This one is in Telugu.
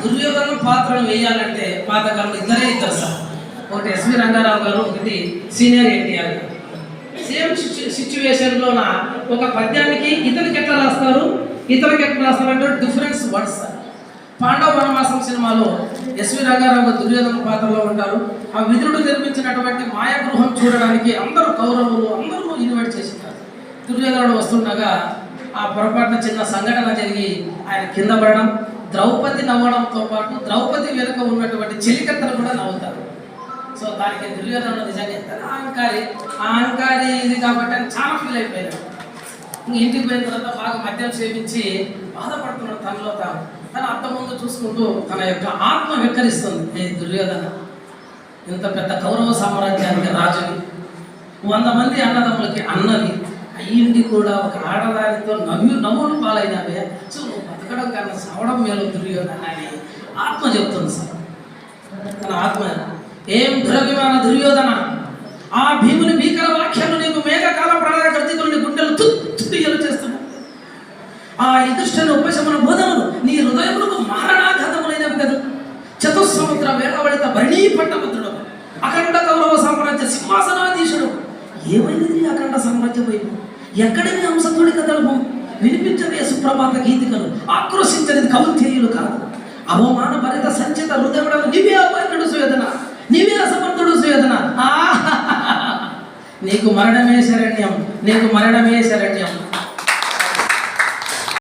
దుర్యోధన పాత్రను వేయాలంటే పాతకాలంలో ఇద్దరు సార్. ఒకటి ఎస్వి రంగారావు గారు, ఒకటి సీనియర్ ఎన్టీఆర్ గారు. సేమ్ సిచ్యువేషన్లోన ఒక పద్యానికి ఇతనికి ఎట్లా రాస్తారు, ఇతనికి ఎట్లా రాస్తారంటే డిఫరెన్స్ వర్డ్స్ సార్. పాండవ వనవాసం సినిమాలో ఎస్వి రంగారావు గారు దుర్యోధన పాత్రలో ఉంటారు. ఆ విదురుడు నిర్మించినటువంటి మాయాగృహం చూడడానికి అందరూ కౌరవులు అందరూ ఇన్వైట్ చేసింటారు. దుర్యోధనుడు వస్తుండగా ఆ పొరపాటున చిన్న సంఘటన జరిగి ఆయన కింద పడడం, ద్రౌపది నవ్వడంతో పాటు ద్రౌపది వెనుక ఉన్నటువంటి చెలికత్తలు కూడా నవ్వుతారు. సో దానికి దుర్యోధనుడు నిజంగా ఎంత అహంకారి ఇది కాబట్టి అని చాలా ఫీల్ అయిపోయాడు. ఇంటికి పోయిన తర్వాత బాగా మద్యం సేవించి బాధపడుతున్నాడు తనలో తాను. తన అత్త ముందు చూసుకుంటూ తన యొక్క ఆత్మ వెక్కరిస్తుంది. ఏ దుర్యోధన, ఇంత పెద్ద కౌరవ సామ్రాజ్యానికి రాజుని, 100 మంది అన్నదమ్ములకి అన్నది అయ్యింది కూడా ఒక ఆడదానితో నవ్వులు పాలైనవే. సో నువ్వు బతకడం కన్నా సావడం మేలు దుర్యోధన అని ఆత్మ చెప్తుంది సార్. తన ఆత్మ ఏం దురభిమాన దుర్యోధన, ఆ భీముని భీకర వాక్యాలు నీకు మేఘకాల ప్రాణ గర్జితులని గుండెలు తుయ్యలు చేస్తున్నావు. ఆ ఇదుష్టని ఉపశమన బోధనలు నీ హృదయములకు మారణాఘాతములైనవి కదా. చతుస్సముద్ర వేడవడిత భరణీ పట్టభద్రుడు, అఖండ కౌరవ సామ్రాజ్య సింహాసనాధీశుడు. ఏమైంది అఖండ సామ్రాజ్య వైపు? ఎక్కడిని హంసతుడి కథలు వినిపించవే సుప్రభాత గీతికలు, ఆక్రోశించనిది కౌంతేయులు కాదు. అవమాన భరిత సంచిత హృదయుడు నీవే అపర్ణుడు సుయోధన, నీవే అసమర్థుడు సుయోధన. నీకు మరణమే శరణ్యం, నీకు మరణమే శరణ్యం.